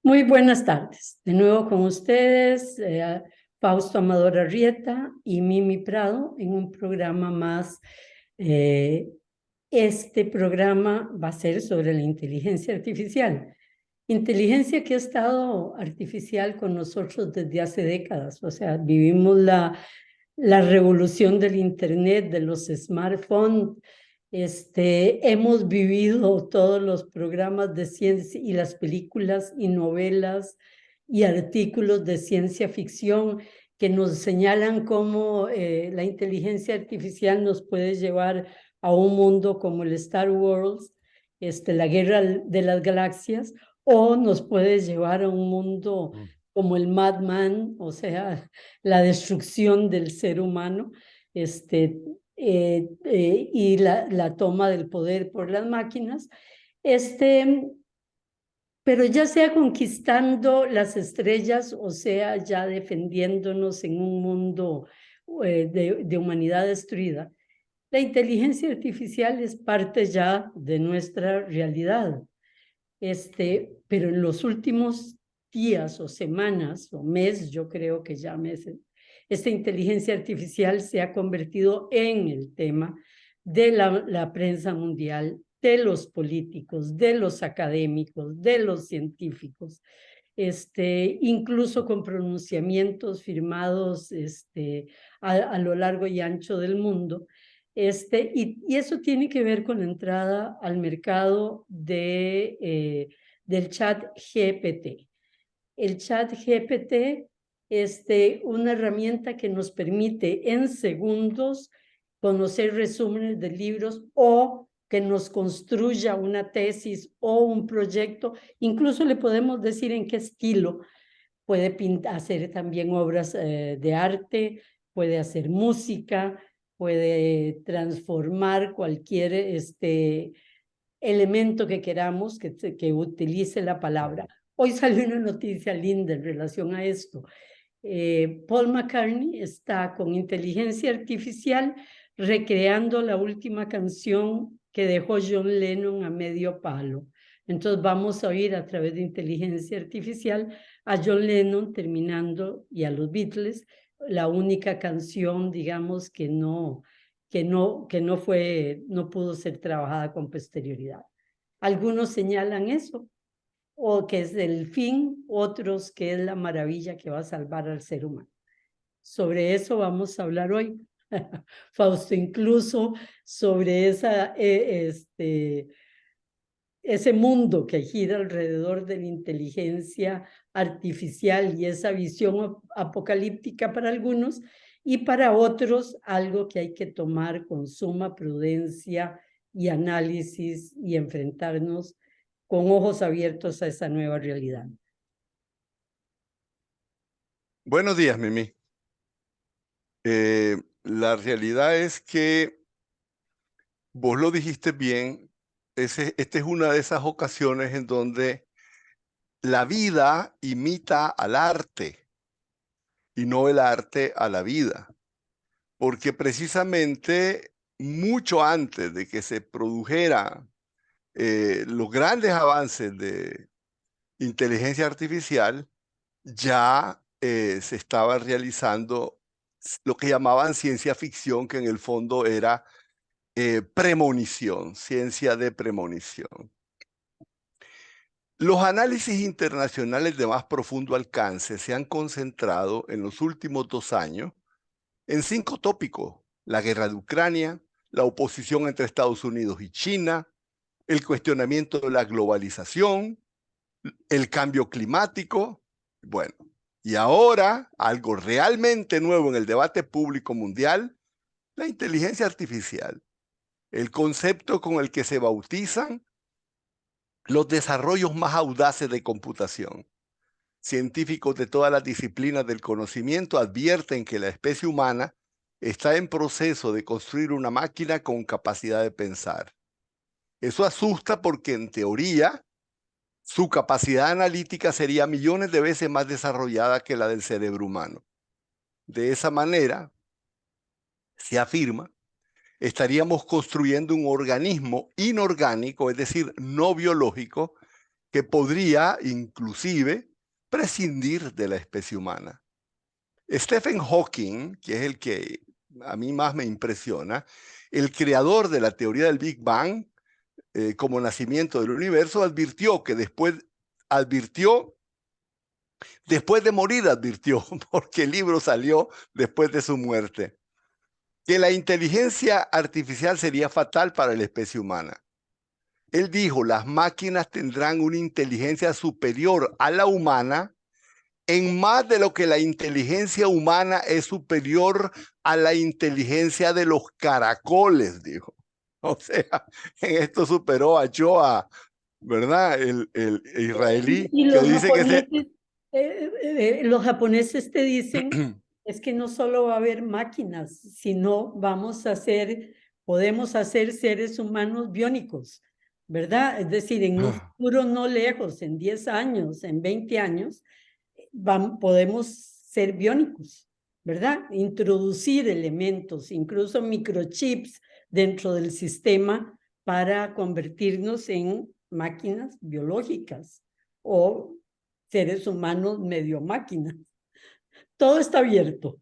Muy buenas tardes. De nuevo con ustedes, Fausto Amador Arrieta y Mimi Prado en un programa más. Este programa va a ser sobre la inteligencia artificial. Inteligencia que ha estado artificial con nosotros desde hace décadas. O sea, vivimos la revolución del Internet, de los smartphones. Hemos vivido todos los programas de ciencia y las películas y novelas y artículos de ciencia ficción que nos señalan cómo la inteligencia artificial nos puede llevar a un mundo como el Star Wars, la guerra de las galaxias, o nos puede llevar a un mundo como el Mad Men, o sea, la destrucción del ser humano, y la toma del poder por las máquinas, pero ya sea conquistando las estrellas, o sea, ya defendiéndonos en un mundo de humanidad destruida, la inteligencia artificial es parte ya de nuestra realidad. Pero en los últimos días o semanas o meses, yo creo que ya meses, esta inteligencia artificial se ha convertido en el tema de la prensa mundial, de los políticos, de los académicos, de los científicos, incluso con pronunciamientos firmados a lo largo y ancho del mundo. Y eso tiene que ver con la entrada al mercado del chat GPT. El chat GPT es una herramienta que nos permite en segundos conocer resúmenes de libros o que nos construya una tesis o un proyecto. Incluso le podemos decir en qué estilo. Puede hacer también obras de arte, puede hacer música, puede transformar cualquier elemento que queramos que utilice la palabra. Hoy salió una noticia linda en relación a esto. Paul McCartney está con inteligencia artificial recreando la última canción que dejó John Lennon a medio palo. Entonces vamos a oír a través de inteligencia artificial a John Lennon terminando y a los Beatles la única canción, digamos, que no pudo ser trabajada con posterioridad. Algunos señalan eso, o que es el fin, otros que es la maravilla que va a salvar al ser humano. Sobre eso vamos a hablar hoy, Fausto, incluso sobre ese mundo que gira alrededor de la inteligencia artificial y esa visión apocalíptica para algunos, y para otros algo que hay que tomar con suma prudencia y análisis y enfrentarnos con ojos abiertos a esa nueva realidad. Buenos días, Mimi. La realidad es que vos lo dijiste bien. Esta es una de esas ocasiones en donde la vida imita al arte y no el arte a la vida. Porque precisamente mucho antes de que se produjeran los grandes avances de inteligencia artificial, ya se estaba realizando lo que llamaban ciencia ficción, que en el fondo era premonición, ciencia de premonición. Los análisis internacionales de más profundo alcance se han concentrado en los últimos 2 años en 5 tópicos: la guerra de Ucrania, la oposición entre Estados Unidos y China, el cuestionamiento de la globalización, el cambio climático. Bueno, y ahora algo realmente nuevo en el debate público mundial: la inteligencia artificial, el concepto con el que se bautizan los desarrollos más audaces de computación. Científicos de todas las disciplinas del conocimiento advierten que la especie humana está en proceso de construir una máquina con capacidad de pensar. Eso asusta porque, en teoría, su capacidad analítica sería millones de veces más desarrollada que la del cerebro humano. De esa manera, se afirma, estaríamos construyendo un organismo inorgánico, es decir, no biológico, que podría inclusive prescindir de la especie humana. Stephen Hawking, que es el que a mí más me impresiona, el creador de la teoría del Big Bang como nacimiento del universo, advirtió, porque el libro salió después de su muerte, que la inteligencia artificial sería fatal para la especie humana. Él dijo, las máquinas tendrán una inteligencia superior a la humana en más de lo que la inteligencia humana es superior a la inteligencia de los caracoles, dijo. O sea, en esto superó a Joa, ¿verdad? El israelí Y que dice que los japoneses te dicen, es que no solo va a haber máquinas, sino podemos hacer seres humanos biónicos, ¿verdad? Es decir, en un futuro no lejos, en 10 años, en 20 años, podemos ser biónicos, ¿verdad? Introducir elementos, incluso microchips dentro del sistema para convertirnos en máquinas biológicas o seres humanos medio máquinas. Todo está abierto.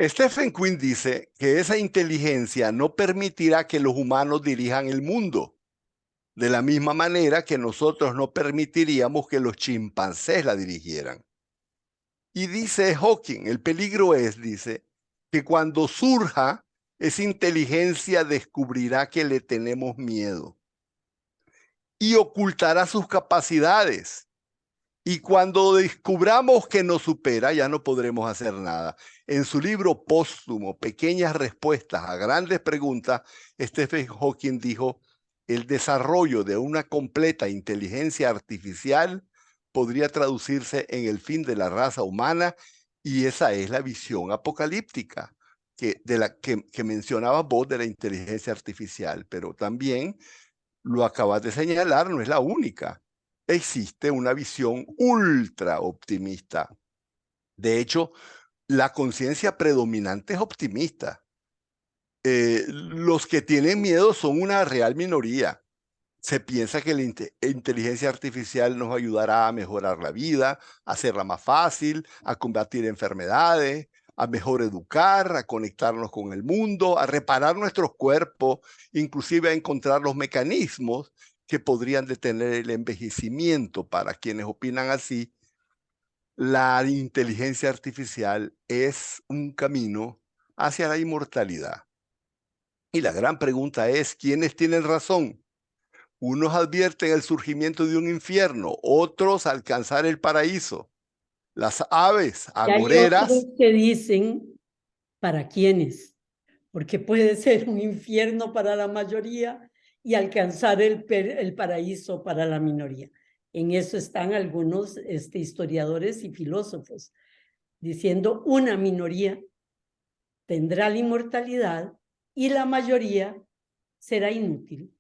Stephen Quinn dice que esa inteligencia no permitirá que los humanos dirijan el mundo, de la misma manera que nosotros no permitiríamos que los chimpancés la dirigieran. Y dice Hawking, el peligro es, dice, que cuando surja esa inteligencia descubrirá que le tenemos miedo y ocultará sus capacidades. Y cuando descubramos que nos supera, ya no podremos hacer nada. En su libro póstumo, Pequeñas Respuestas a Grandes Preguntas, Stephen Hawking dijo, el desarrollo de una completa inteligencia artificial podría traducirse en el fin de la raza humana, y esa es la visión apocalíptica que mencionabas vos de la inteligencia artificial, pero también lo acabas de señalar, no es la única. Existe una visión ultra optimista. De hecho, la conciencia predominante es optimista. Los que tienen miedo son una real minoría. Se piensa que la inteligencia artificial nos ayudará a mejorar la vida, a hacerla más fácil, a combatir enfermedades, a mejor educar, a conectarnos con el mundo, a reparar nuestros cuerpos, inclusive a encontrar los mecanismos que podrían detener el envejecimiento. Para quienes opinan así, la inteligencia artificial es un camino hacia la inmortalidad. Y la gran pregunta es, ¿quiénes tienen razón? Unos advierten el surgimiento de un infierno, otros alcanzar el paraíso. Las aves Y hay otros agoreras. que dicen, ¿para quiénes? Porque puede ser un infierno para la mayoría y alcanzar el paraíso para la minoría. En eso están algunos historiadores y filósofos, diciendo una minoría tendrá la inmortalidad y la mayoría será inútil.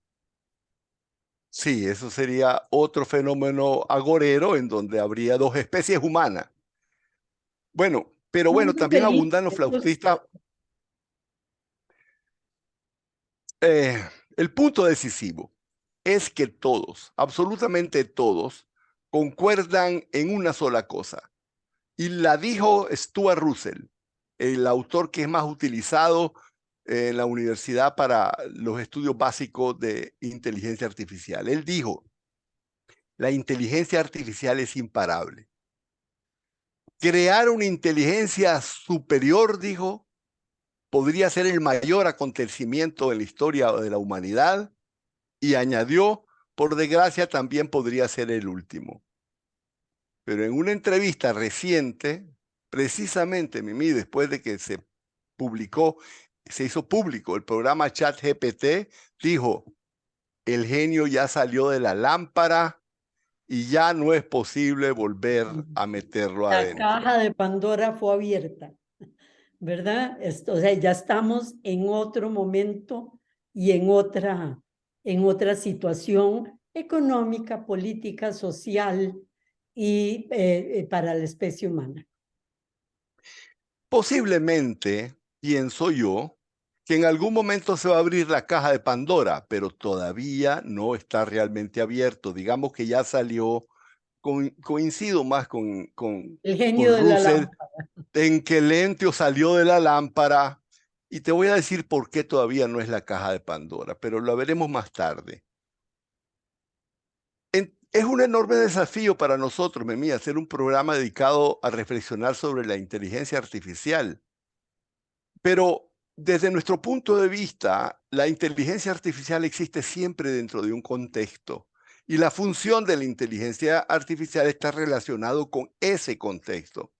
Sí, eso sería otro fenómeno agorero en donde habría dos especies humanas. Bueno, pero bueno, Mundo también feliz, abundan los eso es flautistas. El punto decisivo es que todos, absolutamente todos, concuerdan en una sola cosa. Y la dijo Stuart Russell, el autor que es más utilizado en la universidad para los estudios básicos de inteligencia artificial. Él dijo, la inteligencia artificial es imparable. Crear una inteligencia superior, dijo, podría ser el mayor acontecimiento en la historia de la humanidad, y añadió, por desgracia también podría ser el último. Pero en una entrevista reciente, precisamente, Mimi, después de que se hizo público el programa ChatGPT, dijo, el genio ya salió de la lámpara y ya no es posible volver a meterlo la adentro. caja de Pandora fue abierta, ¿verdad? O sea, ya estamos en otro momento y en otra situación económica, política, social y para la especie humana. Posiblemente, pienso yo, que en algún momento se va a abrir la caja de Pandora, pero todavía no está realmente abierto. Digamos que ya salió, coincido más con El genio de la Russell, lámpara. en que el ente salió de la lámpara, y te voy a decir por qué todavía no es la caja de Pandora, pero lo veremos más tarde. Es un enorme desafío para nosotros, Memí, hacer un programa dedicado a reflexionar sobre la inteligencia artificial. Pero desde nuestro punto de vista, la inteligencia artificial existe siempre dentro de un contexto y la función de la inteligencia artificial está relacionado con ese contexto.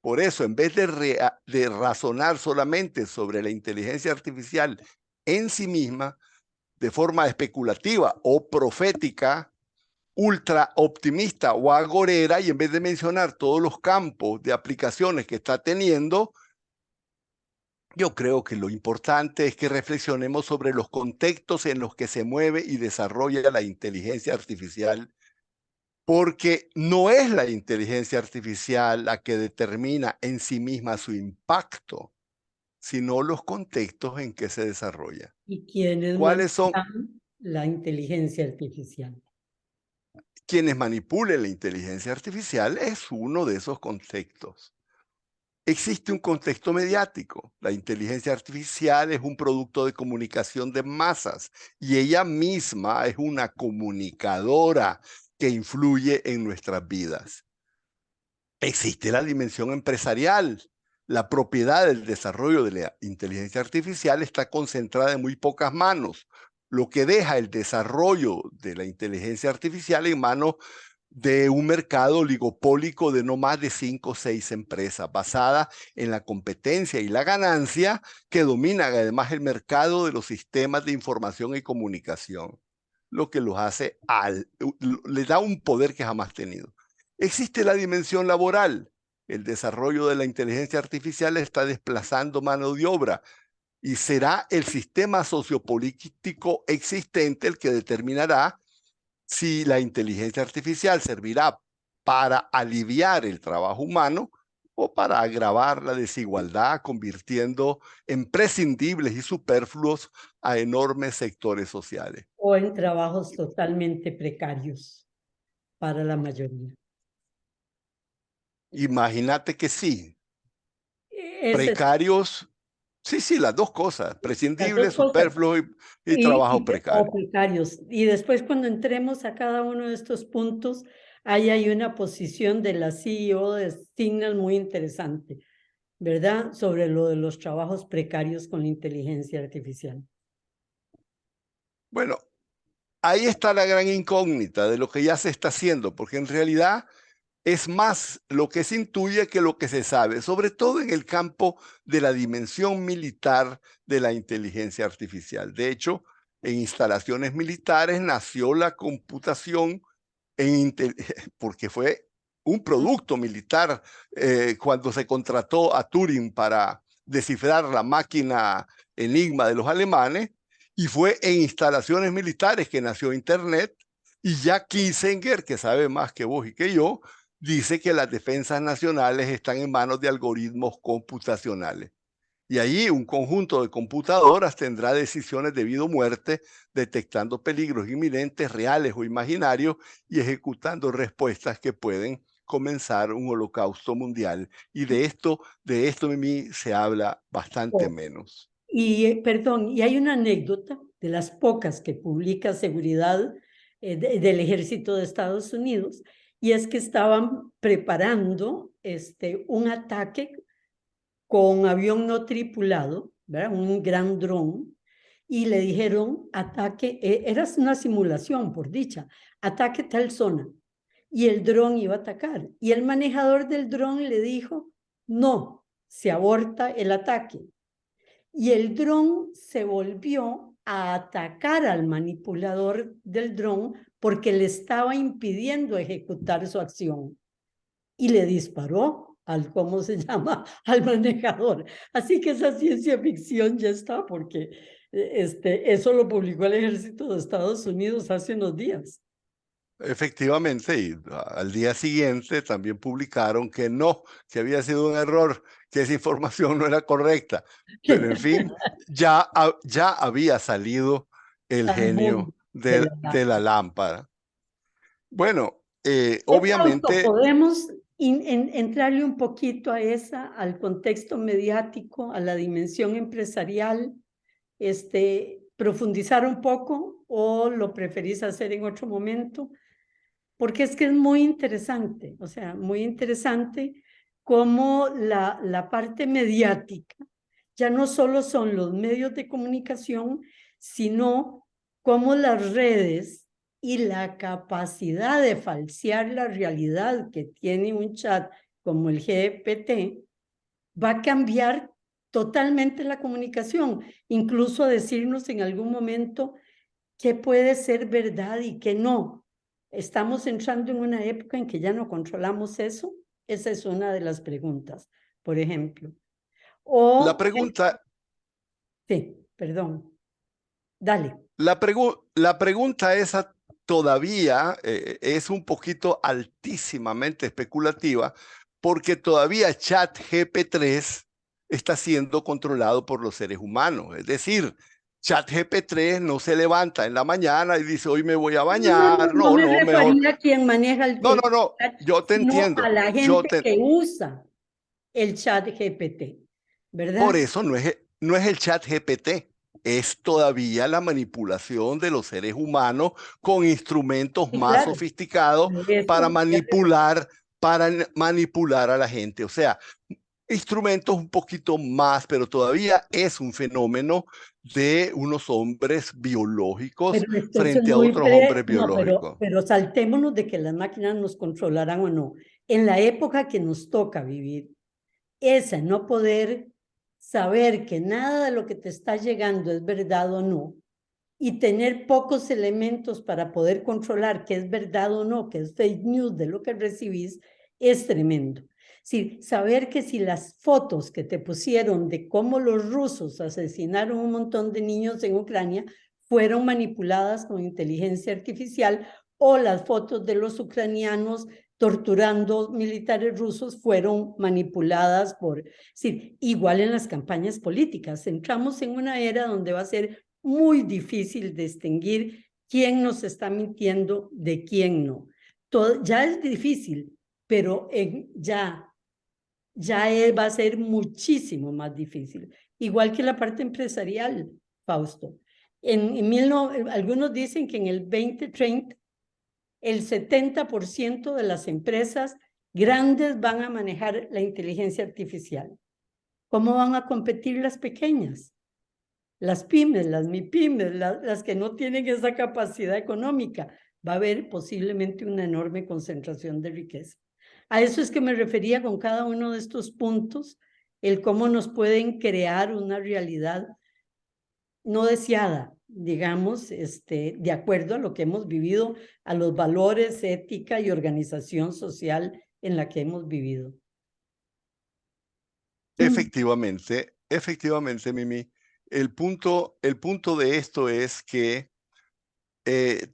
Por eso, en vez de razonar solamente sobre la inteligencia artificial en sí misma, de forma especulativa o profética, ultra optimista o agorera, y en vez de mencionar todos los campos de aplicaciones que está teniendo, yo creo que lo importante es que reflexionemos sobre los contextos en los que se mueve y desarrolla la inteligencia artificial, porque no es la inteligencia artificial la que determina en sí misma su impacto, sino los contextos en que se desarrolla. ¿Y quiénes ¿Cuáles son manejan la inteligencia artificial? quienes manipulen la inteligencia artificial? Es uno de esos contextos. Existe un contexto mediático. La inteligencia artificial es un producto de comunicación de masas y ella misma es una comunicadora que influye en nuestras vidas. Existe la dimensión empresarial. La propiedad del desarrollo de la inteligencia artificial está concentrada en muy pocas manos, lo que deja el desarrollo de la inteligencia artificial en manos de un mercado oligopólico de no más de 5 o 6 empresas, basada en la competencia y la ganancia que dominan además el mercado de los sistemas de información y comunicación, lo que los hace, le da un poder que jamás tenido. Existe la dimensión laboral. El desarrollo de la inteligencia artificial está desplazando mano de obra y será el sistema sociopolítico existente el que determinará si la inteligencia artificial servirá para aliviar el trabajo humano o para agravar la desigualdad, convirtiendo en prescindibles y superfluos a enormes sectores sociales. O en trabajos totalmente precarios para la mayoría. Imagínate que sí, Ese es precarios, sí, las dos cosas, las dos prescindibles, cosas. superfluos y trabajo O precario. precarios. Y después cuando entremos a cada uno de estos puntos, ahí hay una posición de la CEO de Signal muy interesante, ¿verdad? Sobre lo de los trabajos precarios con la inteligencia artificial. Bueno, ahí está la gran incógnita de lo que ya se está haciendo, porque en realidad es más lo que se intuye que lo que se sabe, sobre todo en el campo de la dimensión militar de la inteligencia artificial. De hecho, en instalaciones militares nació la computación porque fue un producto militar cuando se contrató a Turing para descifrar la máquina Enigma de los alemanes, y fue en instalaciones militares que nació Internet, y Jack Kissinger, que sabe más que vos y que yo, dice que las defensas nacionales están en manos de algoritmos computacionales. Y allí un conjunto de computadoras tendrá decisiones de vida o muerte, detectando peligros inminentes, reales o imaginarios, y ejecutando respuestas que pueden comenzar un holocausto mundial. Y de esto Mimi, se habla bastante menos. Y, perdón, y hay una anécdota de las pocas que publica Seguridad del Ejército de Estados Unidos, y es que estaban preparando un ataque con avión no tripulado, ¿verdad? Un gran dron, y le dijeron, ataque, era una simulación, por dicha, ataque tal zona, y el dron iba a atacar, y el manejador del dron le dijo, no, se aborta el ataque, y el dron se volvió a atacar al manipulador del dron porque le estaba impidiendo ejecutar su acción y le disparó al, ¿cómo se llama?, al manejador. Así que esa ciencia ficción ya está, porque eso lo publicó el Ejército de Estados Unidos hace unos días. efectivamente, y al día siguiente también publicaron que no, que había sido un error, que esa información no era correcta. Pero en fin, ya había salido el Al mundo genio de la de la lámpara. Bueno, Fausto, obviamente podemos entrarle un poquito a al contexto mediático, a la dimensión empresarial, profundizar un poco o lo preferís hacer en otro momento, porque es que es muy interesante, o sea, muy interesante cómo la parte mediática ya no solo son los medios de comunicación, sino cómo las redes y la capacidad de falsear la realidad que tiene un chat como el GPT va a cambiar totalmente la comunicación, incluso decirnos en algún momento qué puede ser verdad y qué no. ¿Estamos entrando en una época en que ya no controlamos eso? Esa es una de las preguntas, por ejemplo. la O, pregunta, sí, perdón, dale. la pregunta esa todavía es un poquito altísimamente especulativa porque todavía ChatGPT-3 está siendo controlado por los seres humanos. Es decir, ChatGPT-3 no se levanta en la mañana y dice, hoy me voy a bañar. No No, me no, mejor. refería a quien maneja No, no, el no, chat, yo te sino a entiendo. la gente que usa el chat GPT, Por ¿verdad? eso no es el chat GPT, es todavía la manipulación de los seres humanos con instrumentos Sí, más claro. sofisticados De eso, para manipular a la gente. O sea, instrumentos un poquito más, pero todavía es un fenómeno de unos hombres biológicos pero es que eso es frente a muy otros hombres no, biológicos. pero saltémonos de que las máquinas nos controlarán o no. En la época que nos toca vivir, esa no poder saber que nada de lo que te está llegando es verdad o no, y tener pocos elementos para poder controlar qué es verdad o no, qué es fake news de lo que recibís, es tremendo. Sí, saber que si las fotos que te pusieron de cómo los rusos asesinaron un montón de niños en Ucrania fueron manipuladas con inteligencia artificial, o las fotos de los ucranianos torturando militares rusos fueron manipuladas por... Sí, igual en las campañas políticas. Entramos en una era donde va a ser muy difícil distinguir quién nos está mintiendo de quién no. Ya es difícil, pero ya va a ser muchísimo más difícil. Igual que la parte empresarial, Fausto. Algunos dicen que en el 2030 el 70% de las empresas grandes van a manejar la inteligencia artificial. ¿Cómo van a competir las pequeñas? Las pymes, las MIPYMES, las que no tienen esa capacidad económica, va a haber posiblemente una enorme concentración de riqueza. A eso es que me refería con cada uno de estos puntos, el cómo nos pueden crear una realidad no deseada, digamos, de acuerdo a lo que hemos vivido, a los valores, ética y organización social en la que hemos vivido. Efectivamente, Mimi. El punto de esto es que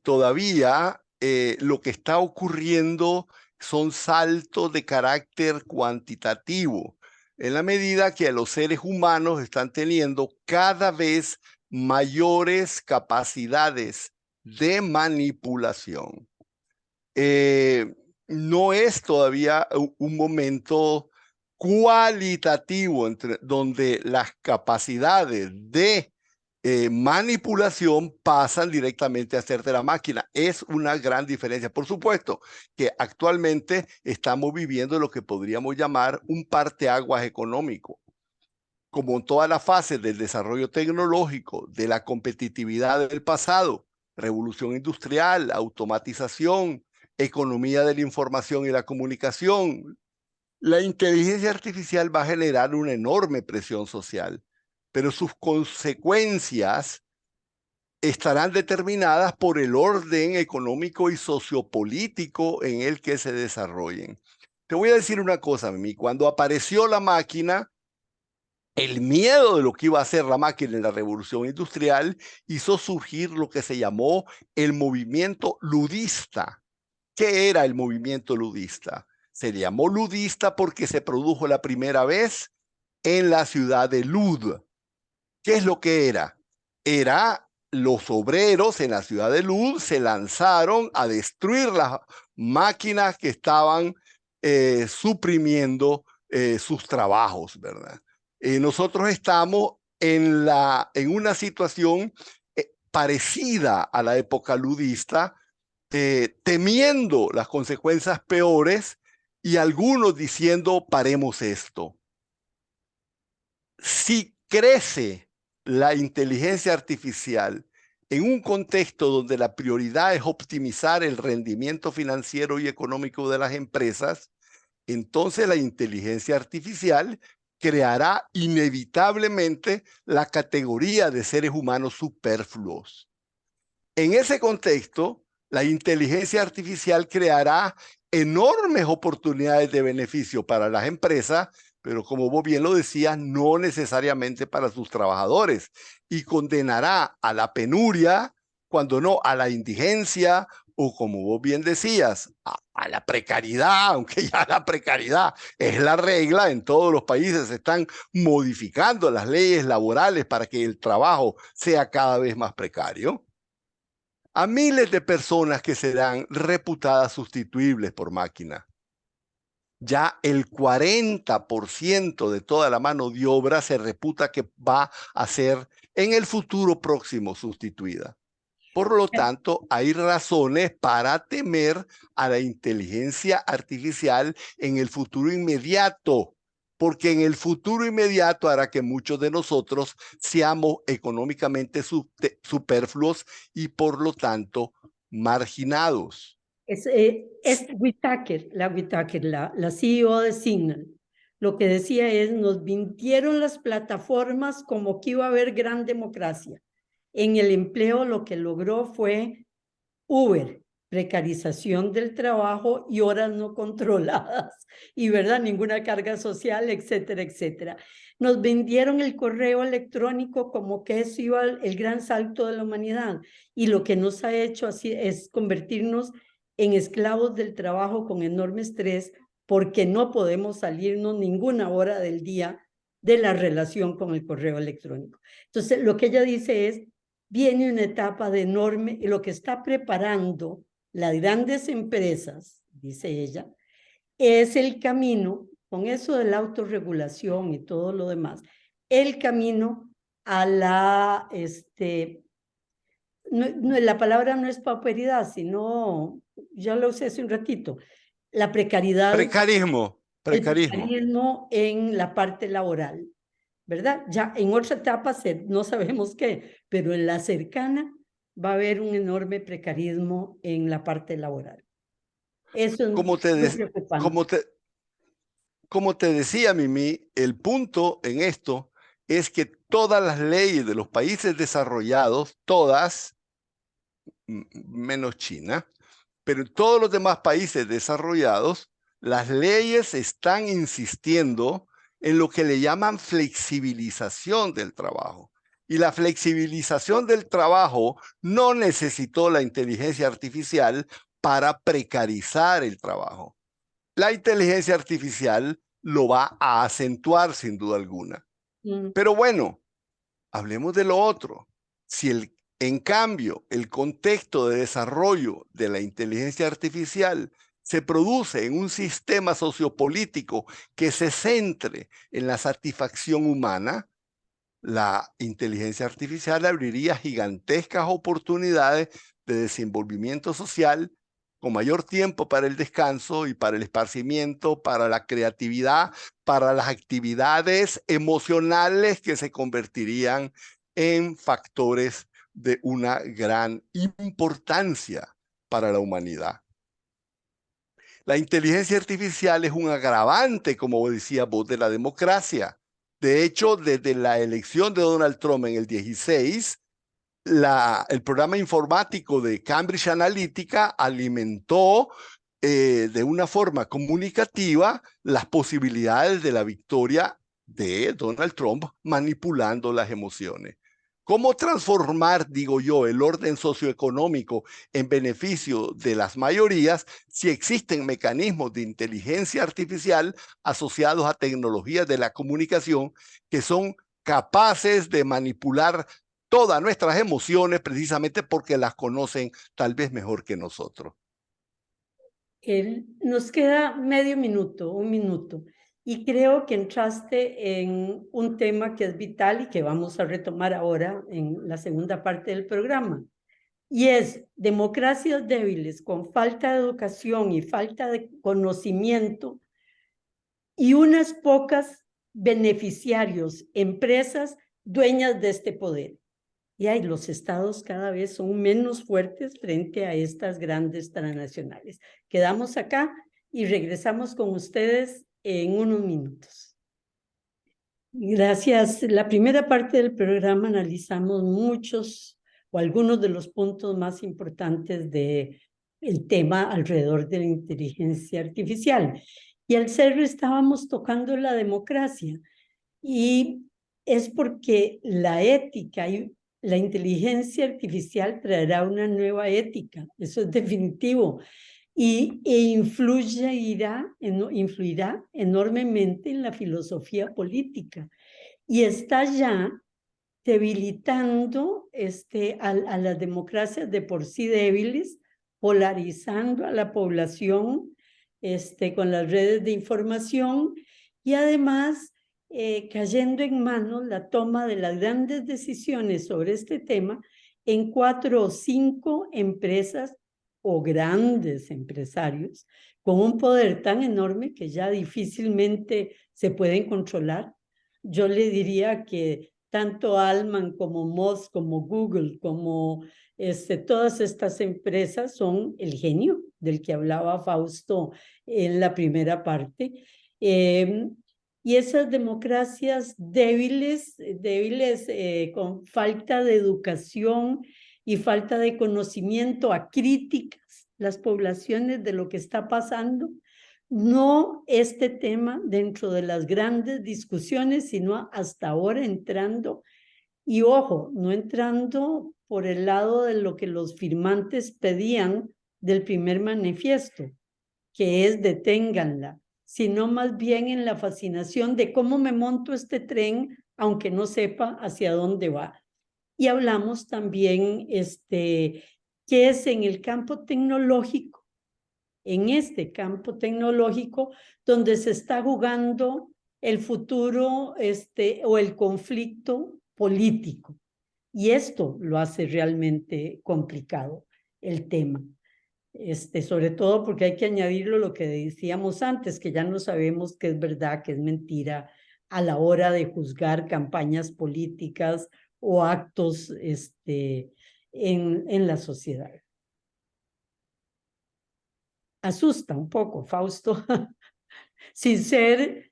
todavía lo que está ocurriendo son saltos de carácter cuantitativo, en la medida que los seres humanos están teniendo cada vez mayores capacidades de manipulación. Eh, no es todavía un momento cualitativo donde las capacidades de manipulación pasan directamente a ser de la máquina. Es una gran diferencia. Por supuesto que actualmente estamos viviendo lo que podríamos llamar un parteaguas económico. Como en todas las fases del desarrollo tecnológico, de la competitividad del pasado, revolución industrial, automatización, economía de la información y la comunicación, la inteligencia artificial va a generar una enorme presión social, pero sus consecuencias estarán determinadas por el orden económico y sociopolítico en el que se desarrollen. Te voy a decir una cosa, Mimi. Cuando apareció la máquina, el miedo de lo que iba a hacer la máquina en la revolución industrial hizo surgir lo que se llamó el movimiento ludista, ¿Qué era el movimiento ludista? Se llamó ludista porque se produjo la primera vez en la ciudad de Lud. ¿Qué es lo que era? Era los obreros en la ciudad de Lud se lanzaron a destruir las máquinas que estaban suprimiendo sus trabajos, ¿verdad? Nosotros estamos en una situación parecida a la época ludista, temiendo las consecuencias peores y algunos diciendo, paremos esto. Si crece la inteligencia artificial en un contexto donde la prioridad es optimizar el rendimiento financiero y económico de las empresas, entonces la inteligencia artificial creará inevitablemente la categoría de seres humanos superfluos. En ese contexto, la inteligencia artificial creará enormes oportunidades de beneficio para las empresas, pero como vos bien lo decías, no necesariamente para sus trabajadores, y condenará a la penuria, cuando no a la indigencia, o como vos bien decías, a la precariedad, aunque ya la precariedad es la regla, en todos los países se están modificando las leyes laborales para que el trabajo sea cada vez más precario. A miles de personas que serán reputadas sustituibles por máquina. Ya el 40% de toda la mano de obra se reputa que va a ser en el futuro próximo sustituida. Por lo tanto, hay razones para temer a la inteligencia artificial en el futuro inmediato, porque en el futuro inmediato hará que muchos de nosotros seamos económicamente superfluos y por lo tanto marginados. Es Whitaker, la CEO de Signal. Lo que decía es, nos mintieron las plataformas como que iba a haber gran democracia. En el empleo lo que logró fue Uber, precarización del trabajo y horas no controladas, y verdad, ninguna carga social, etcétera, etcétera. Nos vendieron el correo electrónico como que eso iba el gran salto de la humanidad, y lo que nos ha hecho así es convertirnos en esclavos del trabajo con enorme estrés, porque no podemos salirnos ninguna hora del día de la relación con el correo electrónico. Entonces, lo que ella dice es, viene una etapa de enorme, y lo que está preparando las grandes empresas, dice ella, es el camino, con eso de la autorregulación y todo lo demás, el camino a la, la palabra no es pauperidad, sino, ya lo usé hace un ratito, la precariedad. Precarismo. El precarismo en la parte laboral, ¿verdad? Ya en otra etapa no sabemos qué, pero en la cercana va a haber un enorme precarismo en la parte laboral. Eso es muy preocupante. Como te decía, Mimi, el punto en esto es que todas las leyes de los países desarrollados, todas, menos China, pero en todos los demás países desarrollados, las leyes están insistiendo en lo que le llaman flexibilización del trabajo. Y la flexibilización del trabajo no necesitó la inteligencia artificial para precarizar el trabajo. La inteligencia artificial lo va a acentuar sin duda alguna. Pero bueno, hablemos de lo otro. Si en cambio el contexto de desarrollo de la inteligencia artificial se produce en un sistema sociopolítico que se centre en la satisfacción humana, la inteligencia artificial abriría gigantescas oportunidades de desenvolvimiento social con mayor tiempo para el descanso y para el esparcimiento, para la creatividad, para las actividades emocionales que se convertirían en factores de una gran importancia para la humanidad. La inteligencia artificial es un agravante, como decía vos, de la democracia. De hecho, desde la elección de Donald Trump en el 16, el programa informático de Cambridge Analytica alimentó de una forma comunicativa las posibilidades de la victoria de Donald Trump manipulando las emociones. ¿Cómo transformar, digo yo, el orden socioeconómico en beneficio de las mayorías si existen mecanismos de inteligencia artificial asociados a tecnologías de la comunicación que son capaces de manipular todas nuestras emociones precisamente porque las conocen tal vez mejor que nosotros? Nos queda medio minuto, un minuto, y creo que entraste en un tema que es vital y que vamos a retomar ahora en la segunda parte del programa, y es democracias débiles con falta de educación y falta de conocimiento y unas pocas beneficiarios, empresas dueñas de este poder. Y ahí los estados cada vez son menos fuertes frente a estas grandes transnacionales. Quedamos acá y regresamos con ustedes en unos minutos. Gracias. La primera parte del programa analizamos muchos o algunos de los puntos más importantes del tema alrededor de la inteligencia artificial. Y al cerro estábamos tocando la democracia. Y es porque la ética y la inteligencia artificial traerá una nueva ética, eso es definitivo, influirá enormemente en la filosofía política y está ya debilitando a las democracias de por sí débiles, polarizando a la población con las redes de información y además cayendo en manos la toma de las grandes decisiones sobre este tema en 4 o 5 empresas o grandes empresarios con un poder tan enorme que ya difícilmente se pueden controlar. Yo le diría que tanto Altman como Musk, como Google, como todas estas empresas son el genio del que hablaba Fausto en la primera parte. Y esas democracias débiles con falta de educación y falta de conocimiento a críticas, las poblaciones de lo que está pasando, no este tema dentro de las grandes discusiones, sino hasta ahora entrando, y ojo, no entrando por el lado de lo que los firmantes pedían del primer manifiesto, que es deténganla, sino más bien en la fascinación de cómo me monto este tren, aunque no sepa hacia dónde va. Y hablamos también que es en el campo tecnológico, en este campo tecnológico, donde se está jugando el futuro o el conflicto político. Y esto lo hace realmente complicado el tema. Sobre todo porque hay que añadirlo lo que decíamos antes, que ya no sabemos qué es verdad, qué es mentira a la hora de juzgar campañas políticas o actos en la sociedad. Asusta un poco, Fausto, sin ser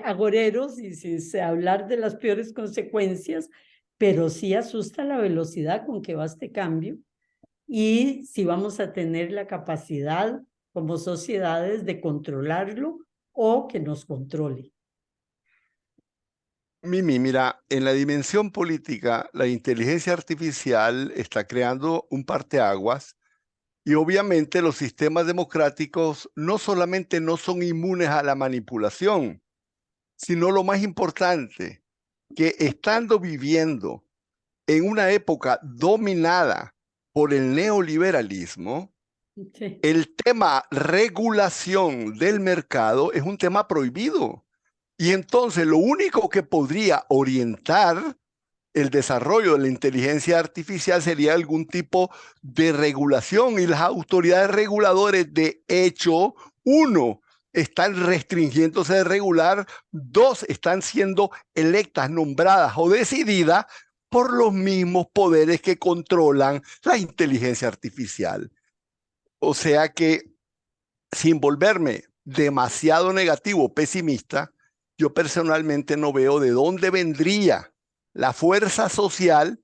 agoreros y sin hablar de las peores consecuencias, pero sí asusta la velocidad con que va este cambio y si vamos a tener la capacidad como sociedades de controlarlo o que nos controle. Mimi, mira, en la dimensión política, la inteligencia artificial está creando un parteaguas y obviamente los sistemas democráticos no solamente no son inmunes a la manipulación, sino lo más importante, que estando viviendo en una época dominada por el neoliberalismo, Sí. el tema regulación del mercado es un tema prohibido. Y entonces lo único que podría orientar el desarrollo de la inteligencia artificial sería algún tipo de regulación y las autoridades reguladoras de hecho, 1, están restringiéndose de regular, 2, están siendo electas, nombradas o decididas por los mismos poderes que controlan la inteligencia artificial. O sea que, sin volverme demasiado negativo, pesimista, yo personalmente no veo de dónde vendría la fuerza social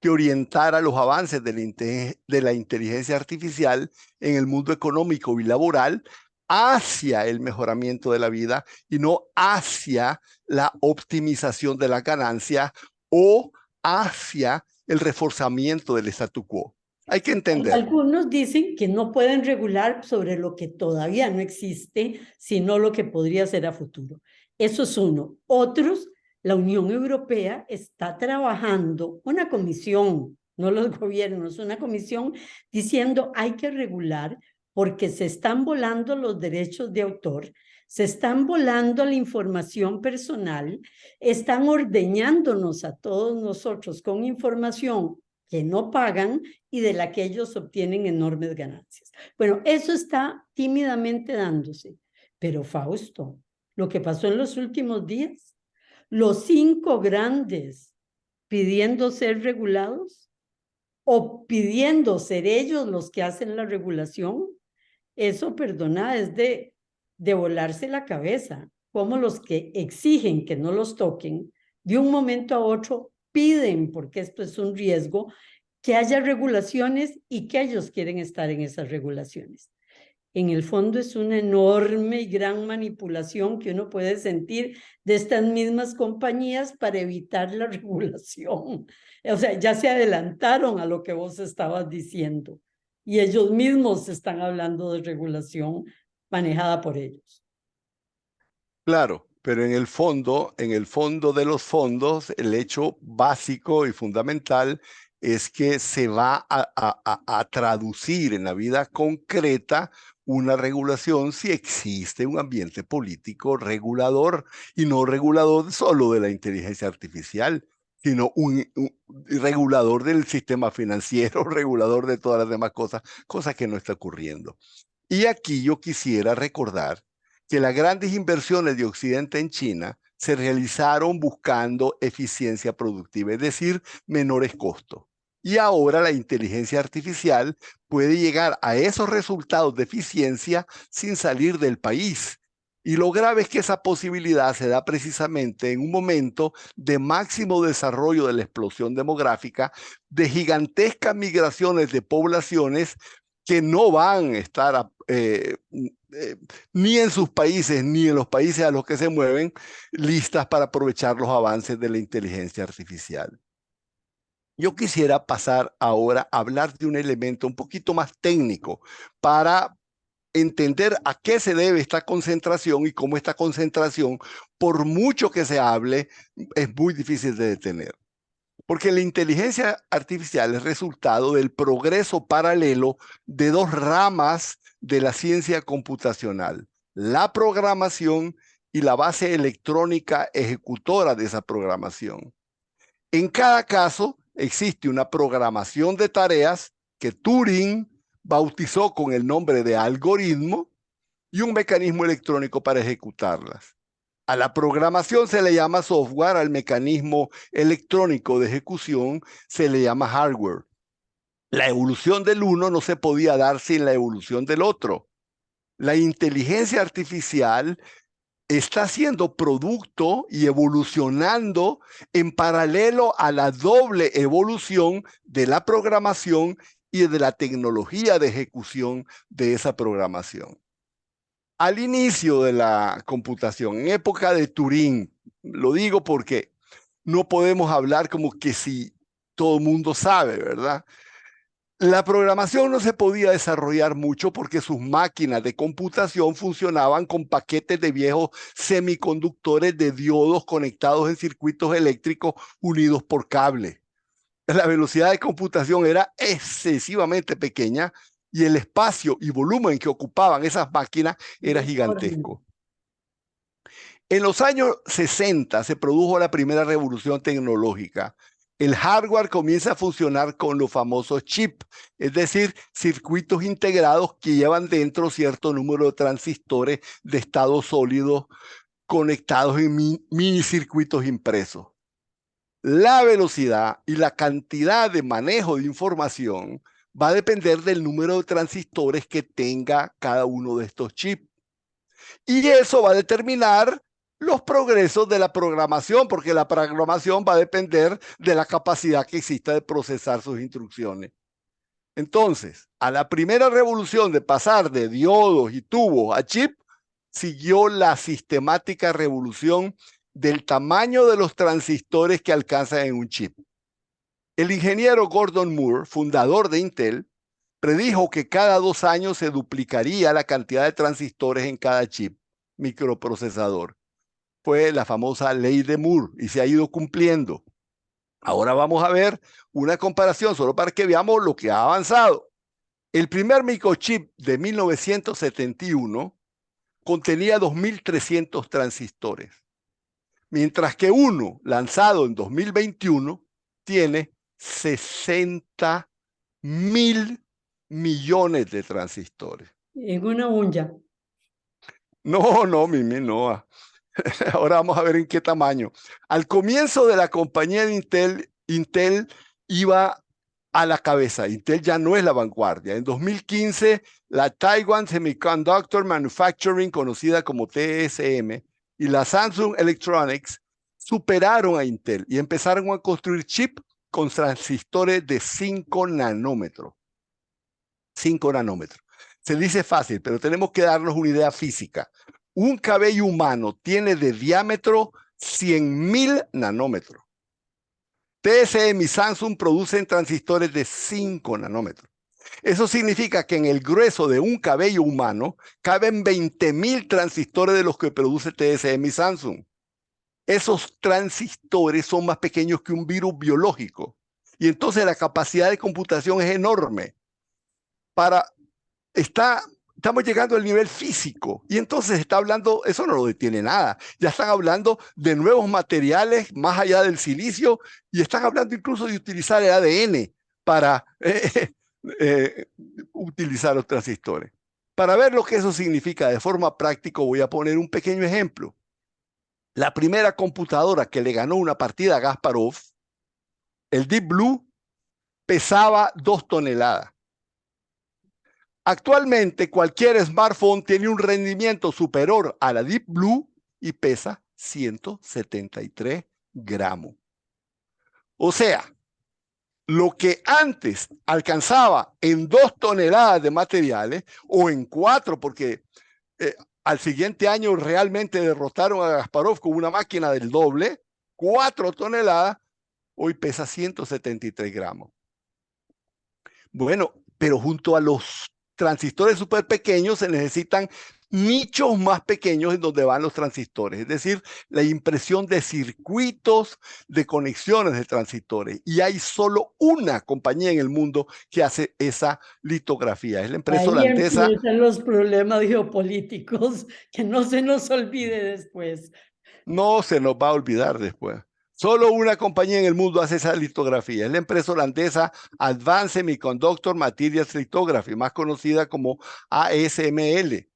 que orientara los avances de la inteligencia artificial en el mundo económico y laboral hacia el mejoramiento de la vida y no hacia la optimización de la ganancia o hacia el reforzamiento del statu quo. Hay que entender. Algunos dicen que no pueden regular sobre lo que todavía no existe, sino lo que podría ser a futuro. Eso es uno. Otros, la Unión Europea está trabajando, una comisión, no los gobiernos, una comisión diciendo hay que regular porque se están volando los derechos de autor, se están volando la información personal, están ordeñándonos a todos nosotros con información que no pagan y de la que ellos obtienen enormes ganancias. Bueno, eso está tímidamente dándose. Pero Fausto, lo que pasó en los últimos días, los 5 grandes pidiendo ser regulados o pidiendo ser ellos los que hacen la regulación, eso, perdona, es de volarse la cabeza. Como los que exigen que no los toquen, de un momento a otro piden, porque esto es un riesgo, que haya regulaciones y que ellos quieren estar en esas regulaciones. En el fondo es una enorme y gran manipulación que uno puede sentir de estas mismas compañías para evitar la regulación. O sea, ya se adelantaron a lo que vos estabas diciendo y ellos mismos están hablando de regulación manejada por ellos. Claro, pero en el fondo de los fondos, el hecho básico y fundamental es que se va a traducir en la vida concreta una regulación si existe un ambiente político regulador y no regulador solo de la inteligencia artificial, sino un regulador del sistema financiero, regulador de todas las demás cosas, cosa que no está ocurriendo. Y aquí yo quisiera recordar que las grandes inversiones de Occidente en China se realizaron buscando eficiencia productiva, es decir, menores costos. Y ahora la inteligencia artificial puede llegar a esos resultados de eficiencia sin salir del país. Y lo grave es que esa posibilidad se da precisamente en un momento de máximo desarrollo de la explosión demográfica, de gigantescas migraciones de poblaciones que no van a estar ni en sus países ni en los países a los que se mueven listas para aprovechar los avances de la inteligencia artificial. Yo quisiera pasar ahora a hablar de un elemento un poquito más técnico para entender a qué se debe esta concentración y cómo esta concentración, por mucho que se hable, es muy difícil de detener. Porque la inteligencia artificial es resultado del progreso paralelo de dos ramas de la ciencia computacional, la programación y la base electrónica ejecutora de esa programación. En cada caso existe una programación de tareas que Turing bautizó con el nombre de algoritmo y un mecanismo electrónico para ejecutarlas. A la programación se le llama software, al mecanismo electrónico de ejecución se le llama hardware. La evolución del uno no se podía dar sin la evolución del otro. La inteligencia artificial está siendo producto y evolucionando en paralelo a la doble evolución de la programación y de la tecnología de ejecución de esa programación. Al inicio de la computación, en época de Turing, lo digo porque no podemos hablar como que si todo el mundo sabe, ¿verdad? La programación no se podía desarrollar mucho porque sus máquinas de computación funcionaban con paquetes de viejos semiconductores de diodos conectados en circuitos eléctricos unidos por cable. La velocidad de computación era excesivamente pequeña y el espacio y volumen que ocupaban esas máquinas era gigantesco. En los años 60 se produjo la primera revolución tecnológica. El hardware comienza a funcionar con los famosos chips, es decir, circuitos integrados que llevan dentro cierto número de transistores de estado sólido conectados en mini circuitos impresos. La velocidad y la cantidad de manejo de información va a depender del número de transistores que tenga cada uno de estos chips. Y eso va a determinar los progresos de la programación, porque la programación va a depender de la capacidad que exista de procesar sus instrucciones. Entonces, a la primera revolución de pasar de diodos y tubos a chip, siguió la sistemática revolución del tamaño de los transistores que alcanzan en un chip. El ingeniero Gordon Moore, fundador de Intel, predijo que cada 2 años se duplicaría la cantidad de transistores en cada chip microprocesador. Fue la famosa ley de Moore y se ha ido cumpliendo. Ahora vamos a ver una comparación solo para que veamos lo que ha avanzado. El primer microchip de 1971 contenía 2.300 transistores, mientras que uno lanzado en 2021 tiene 60.000 millones de transistores. En una uña. No, Mimi, no. Ahora vamos a ver en qué tamaño. Al comienzo de la compañía de Intel iba a la cabeza. Intel ya no es la vanguardia. En 2015, la Taiwan Semiconductor Manufacturing, conocida como TSM, y la Samsung Electronics superaron a Intel y empezaron a construir chips con transistores de 5 nanómetros. 5 nanómetros. Se dice fácil, pero tenemos que darnos una idea física. Un cabello humano tiene de diámetro 100.000 nanómetros. TSM y Samsung producen transistores de 5 nanómetros. Eso significa que en el grueso de un cabello humano caben 20.000 transistores de los que produce TSM y Samsung. Esos transistores son más pequeños que un virus biológico. Y entonces la capacidad de computación es enorme. Estamos llegando al nivel físico y entonces está hablando, eso no lo detiene nada, ya están hablando de nuevos materiales más allá del silicio y están hablando incluso de utilizar el ADN para utilizar los transistores. Para ver lo que eso significa de forma práctica voy a poner un pequeño ejemplo. La primera computadora que le ganó una partida a Kasparov, el Deep Blue, pesaba 2 toneladas. Actualmente cualquier smartphone tiene un rendimiento superior a la Deep Blue y pesa 173 gramos. O sea, lo que antes alcanzaba en 2 toneladas de materiales o en 4, porque al siguiente año realmente derrotaron a Kasparov con una máquina del doble, 4 toneladas, hoy pesa 173 gramos. Bueno, pero junto a los transistores súper pequeños se necesitan nichos más pequeños en donde van los transistores, es decir, la impresión de circuitos de conexiones de transistores. Y hay solo una compañía en el mundo que hace esa litografía, es la empresa holandesa. Ahí empiezan los problemas geopolíticos, que no se nos olvide después. No se nos va a olvidar después. Solo una compañía en el mundo hace esa litografía. Es la empresa holandesa Advanced Semiconductor Materials Lithography, más conocida como ASML.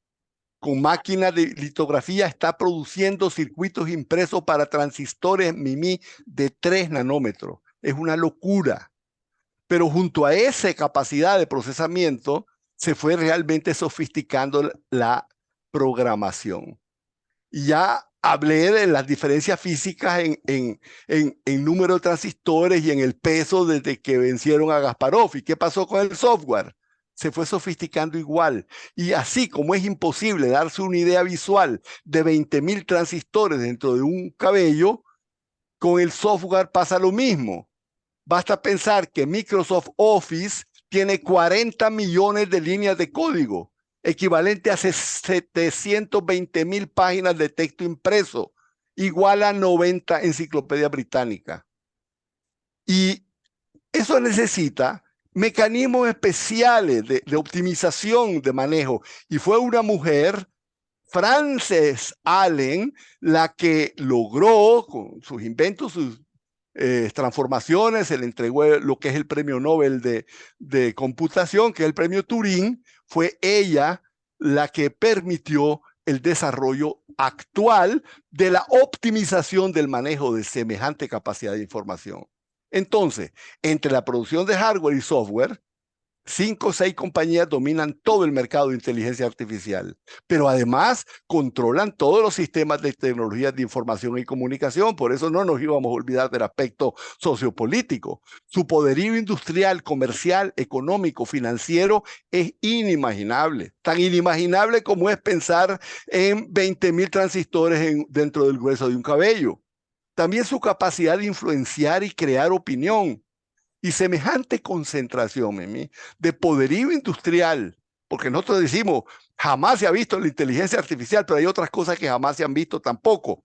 Con máquinas de litografía está produciendo circuitos impresos para transistores MIMI de 3 nanómetros. Es una locura. Pero junto a esa capacidad de procesamiento, se fue realmente sofisticando la programación. Y ya hablé de las diferencias físicas en número de transistores y en el peso desde que vencieron a Kasparov. ¿Y qué pasó con el software? Se fue sofisticando igual. Y así como es imposible darse una idea visual de 20.000 transistores dentro de un cabello, con el software pasa lo mismo. Basta pensar que Microsoft Office tiene 40 millones de líneas de código, equivalente a 720.000 páginas de texto impreso, igual a 90 enciclopedias británicas. Y eso necesita mecanismos especiales de optimización de manejo. Y fue una mujer, Frances Allen, la que logró con sus inventos, sus transformaciones, se le entregó lo que es el premio Nobel de computación, que es el premio Turing. Fue ella la que permitió el desarrollo actual de la optimización del manejo de semejante capacidad de información. Entonces, entre la producción de hardware y software, 5 o 6 compañías dominan todo el mercado de inteligencia artificial, pero además controlan todos los sistemas de tecnologías de información y comunicación. Por eso no nos íbamos a olvidar del aspecto sociopolítico. Su poderío industrial, comercial, económico, financiero es inimaginable. Tan inimaginable como es pensar en 20.000 transistores dentro del grueso de un cabello. También su capacidad de influenciar y crear opinión. Y semejante concentración, Mimi, de poderío industrial, porque nosotros decimos, jamás se ha visto la inteligencia artificial, pero hay otras cosas que jamás se han visto tampoco.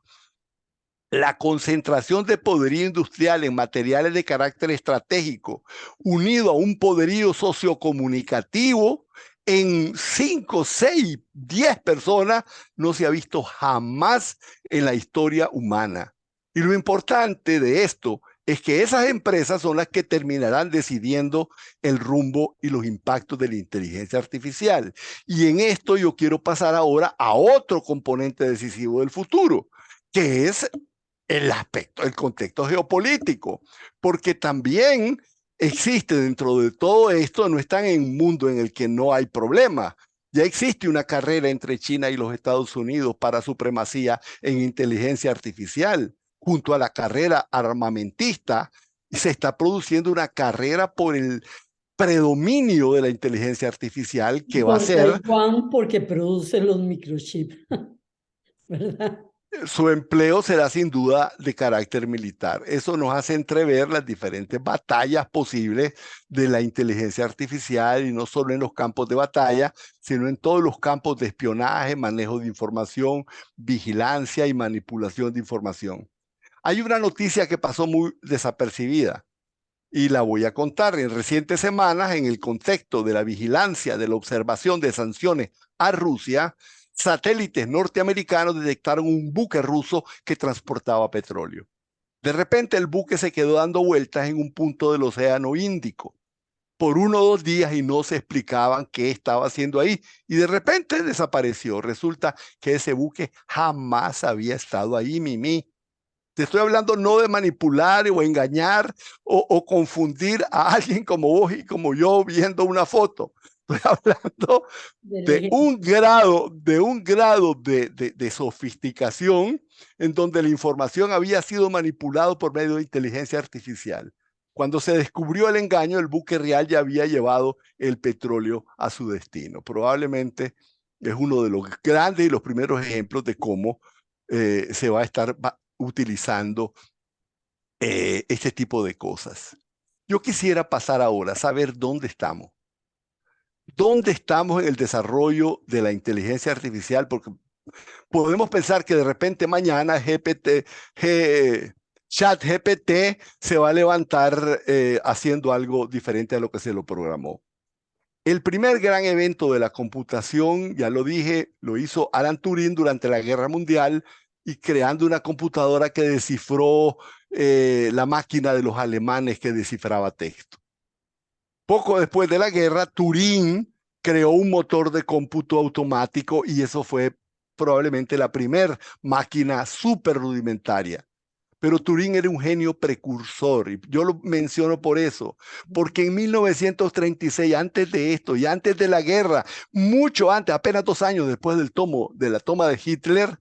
La concentración de poderío industrial en materiales de carácter estratégico, unido a un poderío sociocomunicativo en 5, 6, 10 personas, no se ha visto jamás en la historia humana. Y lo importante de esto es que esas empresas son las que terminarán decidiendo el rumbo y los impactos de la inteligencia artificial. Y en esto yo quiero pasar ahora a otro componente decisivo del futuro, que es el contexto geopolítico, porque también existe dentro de todo esto, no están en un mundo en el que no hay problema. Ya existe una carrera entre China y los Estados Unidos para supremacía en inteligencia artificial. Junto a la carrera armamentista, se está produciendo una carrera por el predominio de la inteligencia artificial que va a Por ser Taiwán, porque produce los microchips, ¿verdad? su empleo será sin duda de carácter militar. Eso nos hace entrever las diferentes batallas posibles de la inteligencia artificial y no solo en los campos de batalla, sino en todos los campos de espionaje, manejo de información, vigilancia y manipulación de información. Hay una noticia que pasó muy desapercibida y la voy a contar. En recientes semanas, en el contexto de la vigilancia, de la observación de sanciones a Rusia, satélites norteamericanos detectaron un buque ruso que transportaba petróleo. De repente el buque se quedó dando vueltas en un punto del Océano Índico por 1 o 2 días y no se explicaban qué estaba haciendo ahí. Y de repente desapareció. Resulta que ese buque jamás había estado ahí, Mimi. Te estoy hablando no de manipular o engañar o confundir a alguien como vos y como yo viendo una foto. Estoy hablando de un grado de sofisticación en donde la información había sido manipulada por medio de inteligencia artificial. Cuando se descubrió el engaño, el buque real ya había llevado el petróleo a su destino. Probablemente es uno de los grandes y los primeros ejemplos de cómo se va a estar utilizando este tipo de cosas. Yo quisiera pasar ahora a saber dónde estamos. ¿Dónde estamos en el desarrollo de la inteligencia artificial? Porque podemos pensar que de repente mañana ChatGPT se va a levantar haciendo algo diferente a lo que se lo programó. El primer gran evento de la computación, ya lo dije, lo hizo Alan Turing durante la Guerra Mundial y creando una computadora que descifró la máquina de los alemanes que descifraba texto. Poco después de la guerra, Turing creó un motor de cómputo automático y eso fue probablemente la primera máquina súper rudimentaria. Pero Turing era un genio precursor, y yo lo menciono por eso, porque en 1936, antes de esto y antes de la guerra, mucho antes, apenas 2 años después de la toma de Hitler,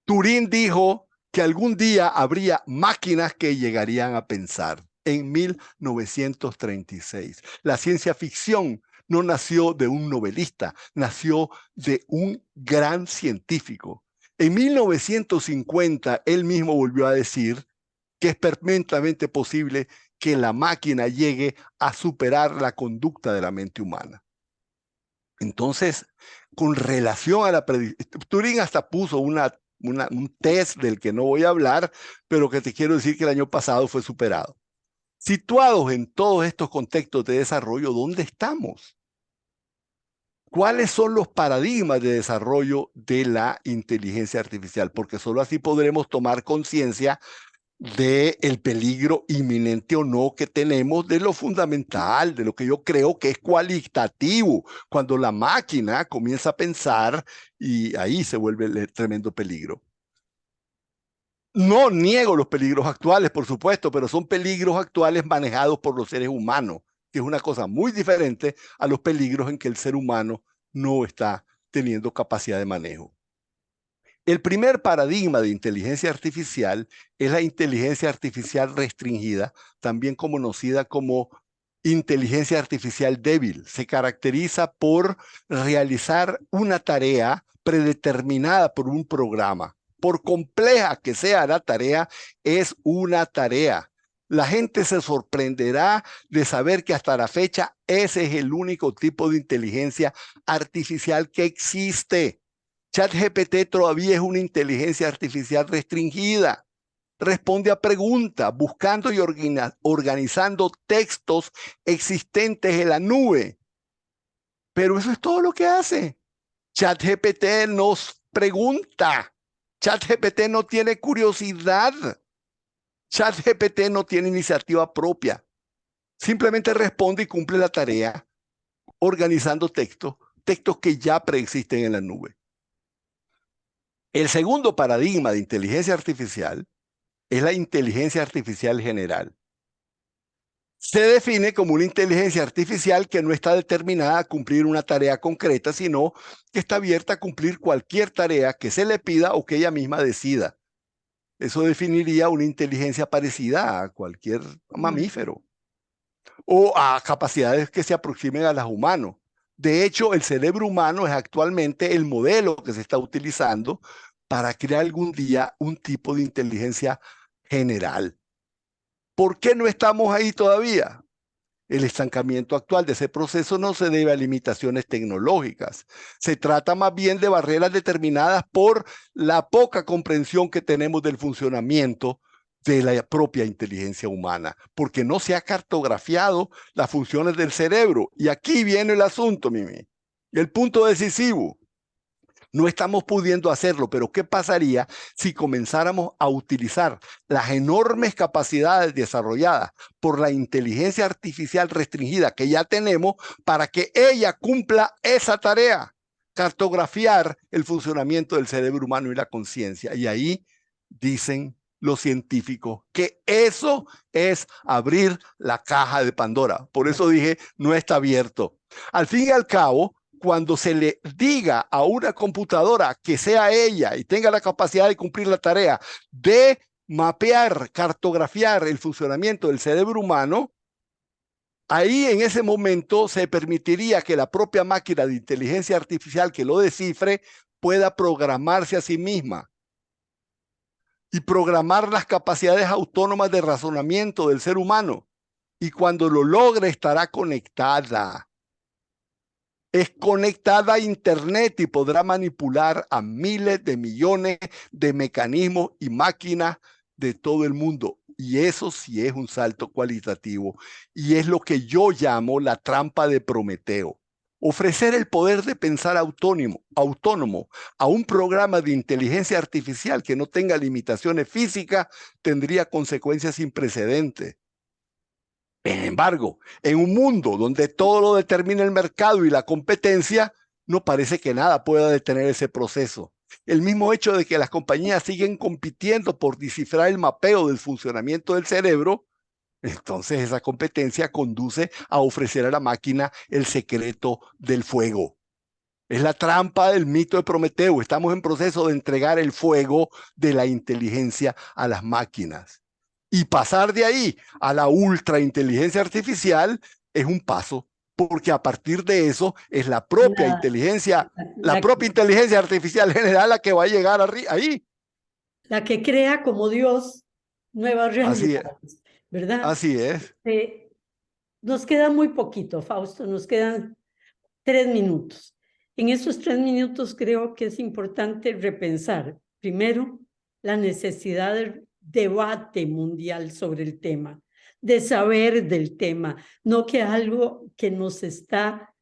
Turing dijo que algún día habría máquinas que llegarían a pensar. En 1936. La ciencia ficción no nació de un novelista, nació de un gran científico. En 1950, él mismo volvió a decir que es perfectamente posible que la máquina llegue a superar la conducta de la mente humana. Entonces, con relación a la predicción, Turing hasta puso un test del que no voy a hablar, pero que te quiero decir que el año pasado fue superado. Situados en todos estos contextos de desarrollo, ¿dónde estamos? ¿Cuáles son los paradigmas de desarrollo de la inteligencia artificial? Porque solo así podremos tomar conciencia del peligro inminente o no que tenemos, de lo fundamental, de lo que yo creo que es cualitativo, cuando la máquina comienza a pensar y ahí se vuelve el tremendo peligro. No niego los peligros actuales, por supuesto, pero son peligros actuales manejados por los seres humanos. que es una cosa muy diferente a los peligros en que el ser humano no está teniendo capacidad de manejo. El primer paradigma de inteligencia artificial es la inteligencia artificial restringida, también conocida como inteligencia artificial débil. Se caracteriza por realizar una tarea predeterminada por un programa. Por compleja que sea la tarea, es una tarea. La gente se sorprenderá de saber que hasta la fecha ese es el único tipo de inteligencia artificial que existe. ChatGPT todavía es una inteligencia artificial restringida. Responde a preguntas, buscando y organizando textos existentes en la nube. Pero eso es todo lo que hace. ChatGPT nos pregunta. ChatGPT no tiene curiosidad. ChatGPT no tiene iniciativa propia. Simplemente responde y cumple la tarea organizando textos que ya preexisten en la nube. El segundo paradigma de inteligencia artificial es la inteligencia artificial general. Se define como una inteligencia artificial que no está determinada a cumplir una tarea concreta, sino que está abierta a cumplir cualquier tarea que se le pida o que ella misma decida. Eso definiría una inteligencia parecida a cualquier mamífero o a capacidades que se aproximen a las humanos. De hecho, el cerebro humano es actualmente el modelo que se está utilizando para crear algún día un tipo de inteligencia general. ¿Por qué no estamos ahí todavía? El estancamiento actual de ese proceso no se debe a limitaciones tecnológicas. Se trata más bien de barreras determinadas por la poca comprensión que tenemos del funcionamiento de la propia inteligencia humana, porque no se ha cartografiado las funciones del cerebro. Y aquí viene el asunto, Mimi. El punto decisivo. No estamos pudiendo hacerlo, pero ¿qué pasaría si comenzáramos a utilizar las enormes capacidades desarrolladas por la inteligencia artificial restringida que ya tenemos para que ella cumpla esa tarea? Cartografiar el funcionamiento del cerebro humano y la conciencia. Y ahí dicen los científicos que eso es abrir la caja de Pandora. Por eso dije, no está abierto. Al fin y al cabo, cuando se le diga a una computadora que sea ella y tenga la capacidad de cumplir la tarea de mapear, cartografiar el funcionamiento del cerebro humano, ahí en ese momento se permitiría que la propia máquina de inteligencia artificial que lo descifre pueda programarse a sí misma y programar las capacidades autónomas de razonamiento del ser humano. Y cuando lo logre estará conectada. Es conectada a Internet y podrá manipular a miles de millones de mecanismos y máquinas de todo el mundo. Y eso sí es un salto cualitativo. Y es lo que yo llamo la trampa de Prometeo. Ofrecer el poder de pensar autónomo a un programa de inteligencia artificial que no tenga limitaciones físicas tendría consecuencias sin precedentes. Sin embargo, en un mundo donde todo lo determina el mercado y la competencia, no parece que nada pueda detener ese proceso. El mismo hecho de que las compañías siguen compitiendo por descifrar el mapeo del funcionamiento del cerebro, entonces esa competencia conduce a ofrecer a la máquina el secreto del fuego. Es la trampa del mito de Prometeo. Estamos en proceso de entregar el fuego de la inteligencia a las máquinas. Y pasar de ahí a la ultra inteligencia artificial es un paso, porque a partir de eso es la propia inteligencia artificial general la que va a llegar ahí. La que crea como Dios nuevas realidades, ¿verdad? Así es. Nos queda muy poquito, Fausto, nos quedan 3 minutos. En esos 3 minutos creo que es importante repensar, primero, la necesidad del debate mundial sobre el tema, de saber del tema, no que algo que nos está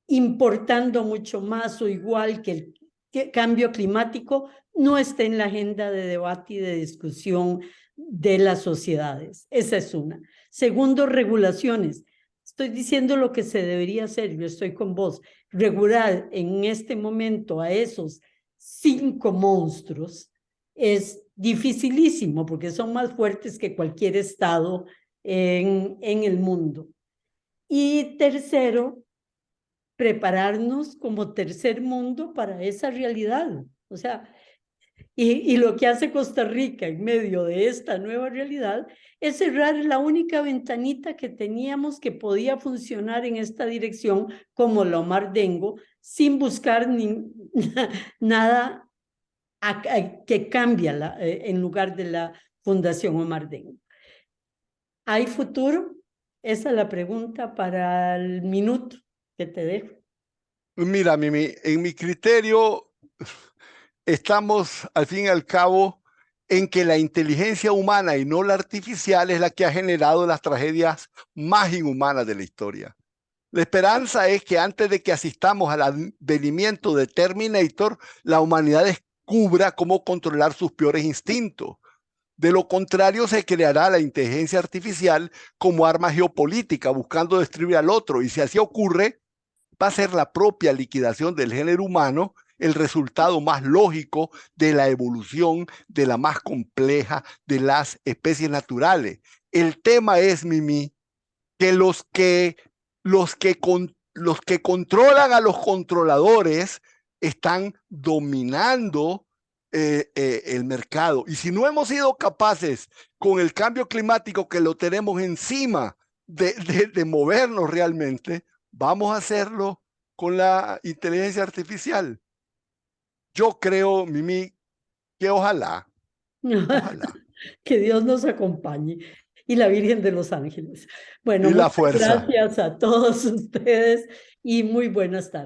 importando mucho más o igual que el cambio climático no esté en la agenda de debate y de discusión de las sociedades. Esa es una. Segundo, regulaciones. Estoy diciendo lo que se debería hacer, yo estoy con vos. Regular en este momento a esos 5 monstruos es dificilísimo porque son más fuertes que cualquier estado en el mundo. Y tercero, prepararnos como tercer mundo para esa realidad. O sea, y lo que hace Costa Rica en medio de esta nueva realidad es cerrar la única ventanita que teníamos que podía funcionar en esta dirección, como la Omar Dengo, sin buscar nada que cambie en lugar de la Fundación Omar Dengo. ¿Hay futuro? Esa es la pregunta para el minuto que te dejo. Mira, Mimi, en mi criterio estamos al fin y al cabo en que la inteligencia humana y no la artificial es la que ha generado las tragedias más inhumanas de la historia. La esperanza es que antes de que asistamos al advenimiento de Terminator, la humanidad descubra cómo controlar sus peores instintos. De lo contrario, se creará la inteligencia artificial como arma geopolítica, buscando destruir al otro. Y si así ocurre, va a ser la propia liquidación del género humano el resultado más lógico de la evolución de la más compleja de las especies naturales. El tema es, Mimi, que los que controlan a los controladores están dominando el mercado. Y si no hemos sido capaces con el cambio climático que lo tenemos encima de movernos realmente, vamos a hacerlo con la inteligencia artificial. Yo creo, Mimi, que ojalá. Que Dios nos acompañe y la Virgen de los Ángeles. Bueno, Y la muchas fuerza. gracias a todos ustedes y muy buenas tardes.